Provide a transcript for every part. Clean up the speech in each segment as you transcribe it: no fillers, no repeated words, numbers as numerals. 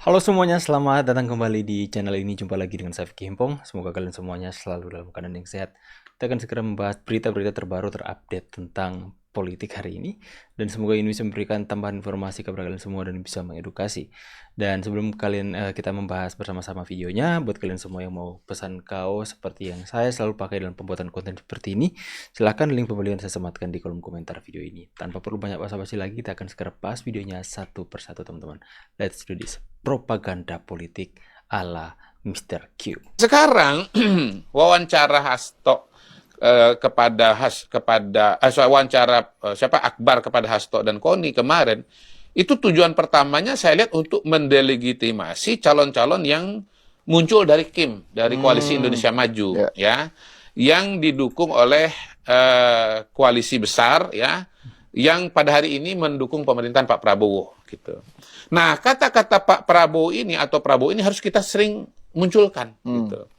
Halo semuanya, selamat datang kembali di channel ini. Jumpa lagi dengan saya Vicky Himpong. Semoga kalian semuanya selalu dalam keadaan yang sehat. Kita akan segera membahas berita-berita terbaru terupdate tentang politik hari ini. Dan semoga ini bisa memberikan tambahan informasi kepada kalian semua dan bisa mengedukasi. Dan sebelum kita membahas bersama-sama videonya, buat kalian semua yang mau pesan kaos seperti yang saya selalu pakai dalam pembuatan konten seperti ini, silahkan link pembelian saya sematkan di kolom komentar video ini. Tanpa perlu banyak basa-basi lagi, kita akan segera bahas videonya satu persatu teman-teman. Let's do this. Propaganda politik ala Mr. Q. Sekarang wawancara Hasto siapa Akbar kepada Hasto dan Koni kemarin itu tujuan pertamanya saya lihat untuk mendelegitimasi calon-calon yang muncul dari KIM, dari Koalisi Indonesia Maju, ya, yang didukung oleh koalisi besar, ya, yang pada hari ini mendukung pemerintahan Pak Prabowo, gitu. Nah, kata-kata Pak Prabowo ini atau Prabowo ini harus kita sering munculkan, gitu.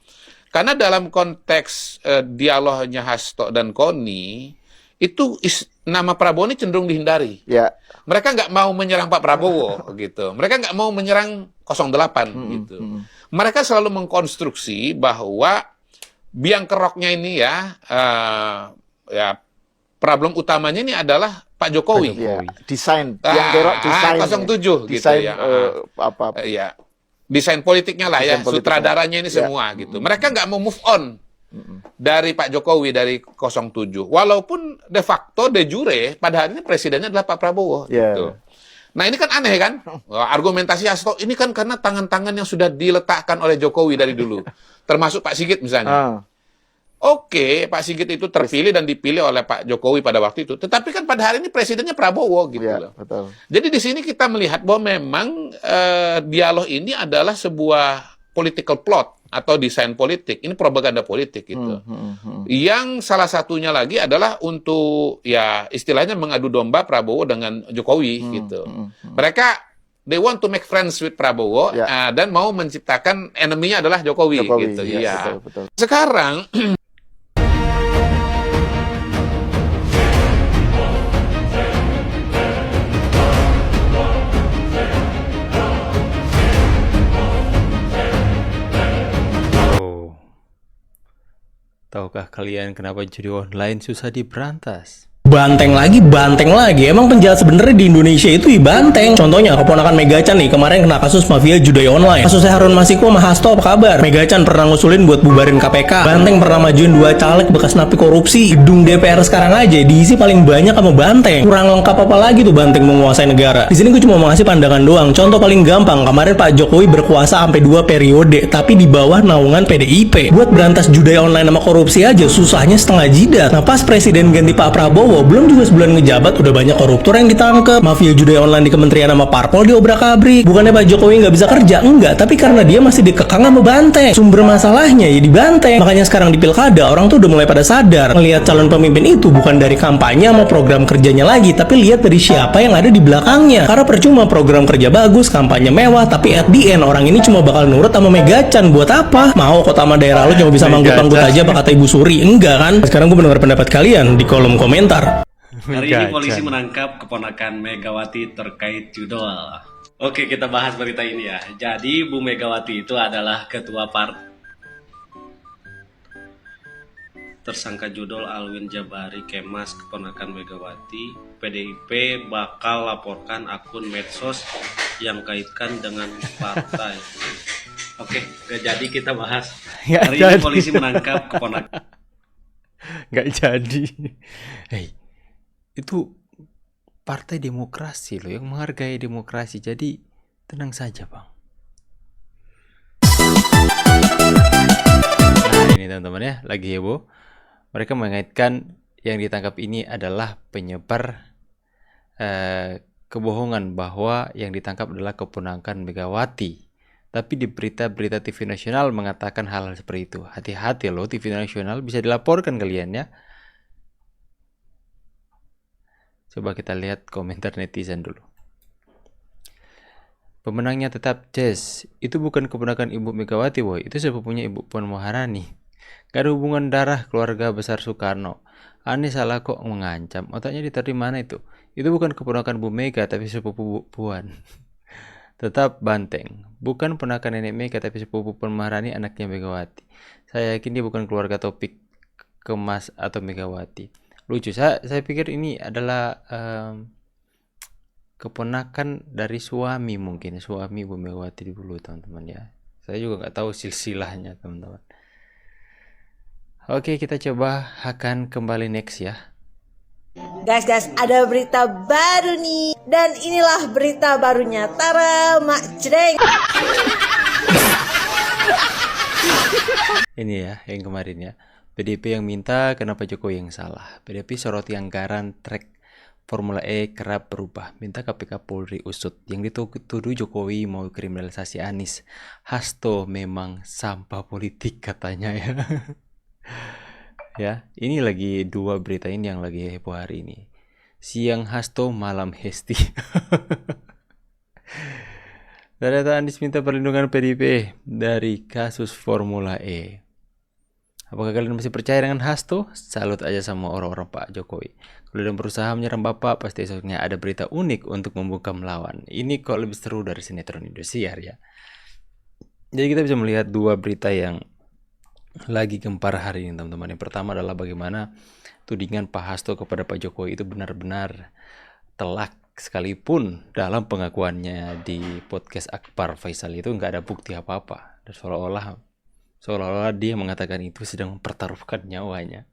Karena dalam konteks dialognya Hasto dan Koni, itu nama Prabowo ini cenderung dihindari. Ya. Mereka nggak mau menyerang Pak Prabowo, gitu. Mereka nggak mau menyerang 08, gitu. Mereka selalu mengkonstruksi bahwa biang keroknya ini ya problem utamanya ini adalah Pak Jokowi. Ya, desain yang kerok desain 07 desain, gitu ya. Ya. Desain politiknya lah, desain ya, sutradaranya ini semua gitu. Mereka nggak mau move on dari Pak Jokowi, dari 07. Walaupun de facto, de jure, pada hari ini presidennya adalah Pak Prabowo. Gitu. Nah ini kan aneh kan? Argumentasi Hasto ini kan karena tangan-tangan yang sudah diletakkan oleh Jokowi dari dulu. Termasuk Pak Sigit misalnya. Oke, Pak Sigit itu terpilih dan dipilih oleh Pak Jokowi pada waktu itu. Tetapi kan pada hari ini presidennya Prabowo gitu loh. Betul. Jadi di sini kita melihat bahwa memang dialog ini adalah sebuah political plot atau desain politik. Ini propaganda politik gitu. Yang salah satunya lagi adalah untuk ya istilahnya mengadu domba Prabowo dengan Jokowi gitu. Mereka they want to make friends with Prabowo dan mau menciptakan enemy-nya adalah Jokowi gitu. Ya, betul. Sekarang Tahukah kalian kenapa judi online susah diberantas? Banteng lagi. Emang penjahat sebenarnya di Indonesia itu banteng. Contohnya keponakan Megachan nih, kemarin kena kasus mafia judi online. Kasusnya Harun Masiku sama Hasto apa kabar? Megachan pernah ngusulin buat bubarin KPK. Banteng pernah majuin 2 caleg bekas napi korupsi. Gedung DPR sekarang aja diisi paling banyak sama Banteng. Kurang lengkap apa lagi tuh Banteng menguasai negara? Di sini gue cuma mau ngasih pandangan doang. Contoh paling gampang, kemarin Pak Jokowi berkuasa sampai 2 periode, tapi di bawah naungan PDIP. Buat berantas judi online sama korupsi aja susahnya setengah jidat. Nah pas presiden ganti Pak Prabowo, belum juga sebulan ngejabat udah banyak koruptor yang ditangkap, mafia judi online di kementerian sama parpol diobrak-abrik. Bukannya Pak Jokowi nggak bisa kerja, enggak, tapi karena dia masih dikekang sama Banteng. Sumber masalahnya ya di Banteng. Makanya sekarang di pilkada orang tuh udah mulai pada sadar ngelihat calon pemimpin itu bukan dari kampanye sama program kerjanya lagi, tapi lihat dari siapa yang ada di belakangnya. Karena percuma program kerja bagus, kampanye mewah, tapi at the end orang ini cuma bakal nurut sama Megachan. Buat apa? Mau kota sama daerah lu cuma bisa manggut-manggut aja kata Ibu Suri? Enggak kan? Sekarang gue mendengar pendapat kalian di kolom komentar. Hari ini polisi menangkap keponakan Megawati terkait judol. Oke, kita bahas berita ini ya. Jadi Bu Megawati itu adalah ketua tersangka judol Alwin Jabari Kemas, keponakan Megawati. PDIP bakal laporkan akun medsos yang kaitkan dengan partai. Oke, jadi kita bahas. Hari ini polisi menangkap keponakan. Nggak jadi. Hei, itu partai demokrasi loh, yang menghargai demokrasi, jadi tenang saja bang. Nah ini teman-teman ya, lagi heboh. Mereka mengaitkan yang ditangkap ini adalah penyebar kebohongan bahwa yang ditangkap adalah keponakan Megawati. Tapi di berita-berita TV nasional mengatakan hal-hal seperti itu. Hati-hati loh, TV nasional bisa dilaporkan kalian ya. Coba kita lihat komentar netizen dulu. Pemenangnya tetap Jess. Itu bukan keponakan Ibu Megawati, boy. Itu sepupunya Ibu Puan Maharani. Gak ada hubungan darah keluarga besar Soekarno. Aneh salah kok mengancam. Otaknya ditaruh di mana itu? Itu bukan keponakan Bu Mega, tapi sepupu Bu Puan. Tetap banteng. Bukan ponakan nenek Mega tapi sepupu Puan Maharani anaknya Megawati. Saya yakin dia bukan keluarga Topik Kemas atau Megawati. Lucu. Saya pikir ini adalah keponakan dari suami, mungkin suami Ibu Megawati dulu, teman-teman ya. Saya juga nggak tahu silsilahnya, teman-teman. Oke, kita coba akan kembali next ya. Guys, ada berita baru nih. Dan inilah berita barunya. Tara, Mak Jreng. Ini ya, yang kemarin ya. PDIP yang minta, kenapa Jokowi yang salah? PDIP soroti anggaran trek Formula E kerap berubah. Minta KPK Polri usut. Yang dituduh Jokowi mau kriminalisasi Anies. Hasto memang sampah politik katanya ya. Ya, ini lagi dua berita ini yang lagi heboh hari ini. Siang Hasto, malam Hesti. Ternyata Anies minta perlindungan PDIP dari kasus Formula E. Apakah kalian masih percaya dengan Hasto? Salut aja sama orang-orang Pak Jokowi. Kalau dia berusaha menyerang Bapak, pasti esoknya ada berita unik untuk membuka melawan. Ini kok lebih seru dari sinetron Indosiar ya. Jadi kita bisa melihat dua berita yang lagi gempar hari ini, teman-teman. Yang pertama adalah bagaimana tudingan Pak Hasto kepada Pak Jokowi itu benar-benar telak, sekalipun dalam pengakuannya di podcast Akbar Faisal itu nggak ada bukti apa-apa. Dan seolah-olah dia mengatakan itu sedang mempertaruhkan nyawanya.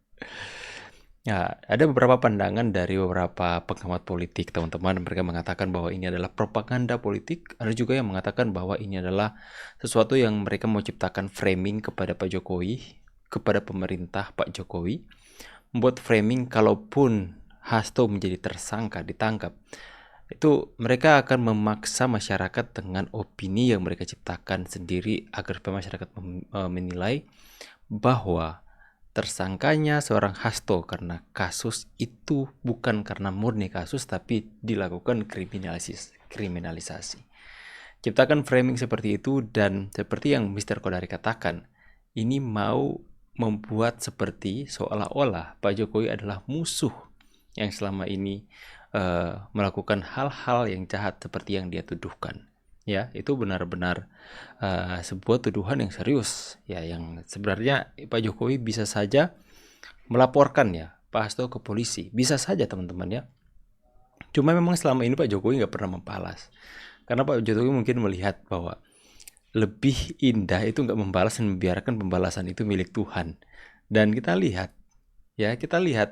Ya, ada beberapa pandangan dari beberapa pengamat politik, teman-teman. Mereka mengatakan bahwa ini adalah propaganda politik. Ada juga yang mengatakan bahwa ini adalah sesuatu yang mereka mau ciptakan framing kepada Pak Jokowi, kepada pemerintah Pak Jokowi. Membuat framing kalaupun Hasto menjadi tersangka, ditangkap, itu mereka akan memaksa masyarakat dengan opini yang mereka ciptakan sendiri agar supaya masyarakat menilai bahwa tersangkanya seorang Hasto karena kasus itu bukan karena murni kasus tapi dilakukan kriminalisasi. Ciptakan framing seperti itu, dan seperti yang Mr. Kodari katakan, ini mau membuat seperti seolah-olah Pak Jokowi adalah musuh yang selama ini melakukan hal-hal yang jahat seperti yang dia tuduhkan. Ya, itu benar-benar sebuah tuduhan yang serius ya, yang sebenarnya Pak Jokowi bisa saja melaporkan ya Pak Hasto ke polisi, bisa saja teman-teman ya. Cuma memang selama ini Pak Jokowi nggak pernah membalas, karena Pak Jokowi mungkin melihat bahwa lebih indah itu nggak membalas dan membiarkan pembalasan itu milik Tuhan. Dan kita lihat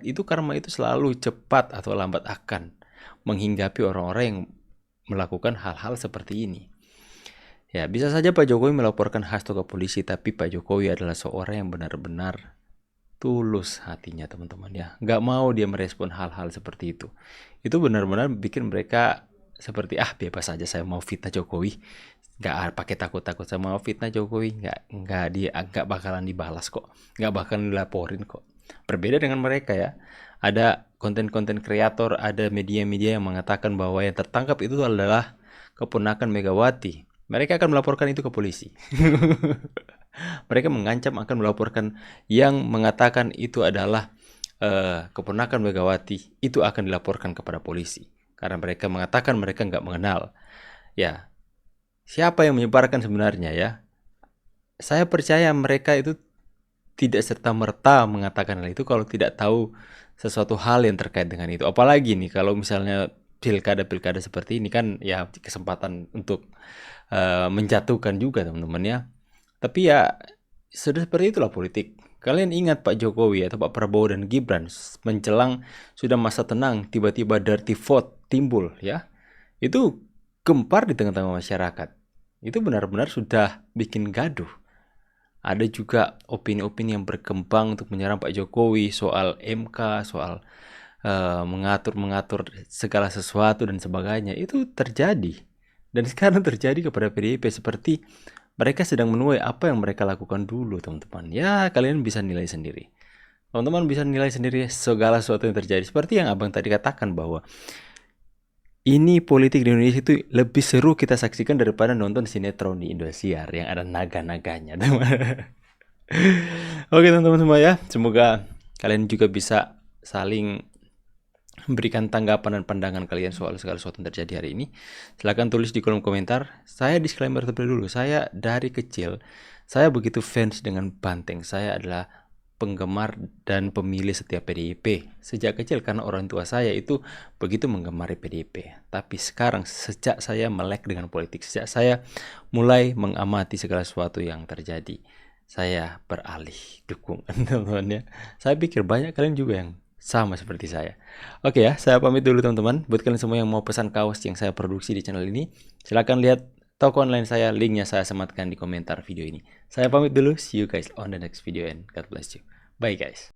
itu karma itu selalu cepat atau lambat akan menghinggapi orang-orang yang melakukan hal-hal seperti ini. Ya, bisa saja Pak Jokowi melaporkan Hasto ke polisi, tapi Pak Jokowi adalah seorang yang benar-benar tulus hatinya, teman-teman ya. Nggak mau dia merespon hal-hal seperti itu. Itu benar-benar bikin mereka seperti bebas saja saya mau fitnah Jokowi. Nggak pakai takut-takut, saya mau fitnah Jokowi. Nggak bakalan dibalas kok. Nggak bakalan dilaporin kok. Berbeda dengan mereka ya. Ada konten-konten kreator, ada media-media yang mengatakan bahwa yang tertangkap itu adalah keponakan Megawati. Mereka akan melaporkan itu ke polisi. Mereka mengancam akan melaporkan yang mengatakan itu adalah keponakan Megawati, itu akan dilaporkan kepada polisi. Karena mereka mengatakan mereka nggak mengenal. Ya, siapa yang menyebarkan sebenarnya ya? Saya percaya mereka itu tidak serta-merta mengatakan hal itu kalau tidak tahu sesuatu hal yang terkait dengan itu. Apalagi nih kalau misalnya pilkada seperti ini kan ya kesempatan untuk menjatuhkan juga teman-teman ya. Tapi ya sudah seperti itulah politik. Kalian ingat Pak Jokowi atau Pak Prabowo dan Gibran menjelang sudah masa tenang, tiba-tiba dirty vote timbul ya. Itu gempar di tengah-tengah masyarakat. Itu benar-benar sudah bikin gaduh. Ada juga opini-opini yang berkembang untuk menyerang Pak Jokowi soal MK, soal mengatur segala sesuatu dan sebagainya. Itu terjadi. Dan sekarang terjadi kepada PDIP seperti mereka sedang menuai apa yang mereka lakukan dulu, teman-teman. Ya, kalian bisa nilai sendiri. Teman-teman bisa nilai sendiri segala sesuatu yang terjadi. Seperti yang Abang tadi katakan bahwa ini politik di Indonesia itu lebih seru kita saksikan daripada nonton sinetron di Indosiar yang ada naga-naganya. Oke teman-teman semua ya, semoga kalian juga bisa saling berikan tanggapan dan pandangan kalian soal segala sesuatu yang terjadi hari ini. Silahkan tulis di kolom komentar. Saya disclaimer terlebih dulu, saya dari kecil, saya begitu fans dengan Banteng. Saya adalah penggemar dan pemilih setia PDIP sejak kecil karena orang tua saya itu begitu menggemari PDIP. Tapi sekarang sejak saya melek dengan politik, sejak saya mulai mengamati segala sesuatu yang terjadi, saya beralih dukungan teman-teman ya. Saya pikir banyak kalian juga yang sama seperti saya. Oke ya, saya pamit dulu teman-teman. Buat kalian semua yang mau pesan kaos yang saya produksi di channel ini, silahkan lihat toko online saya, linknya saya sematkan di komentar video ini. Saya pamit dulu, see you guys on the next video and God bless you. Bye guys.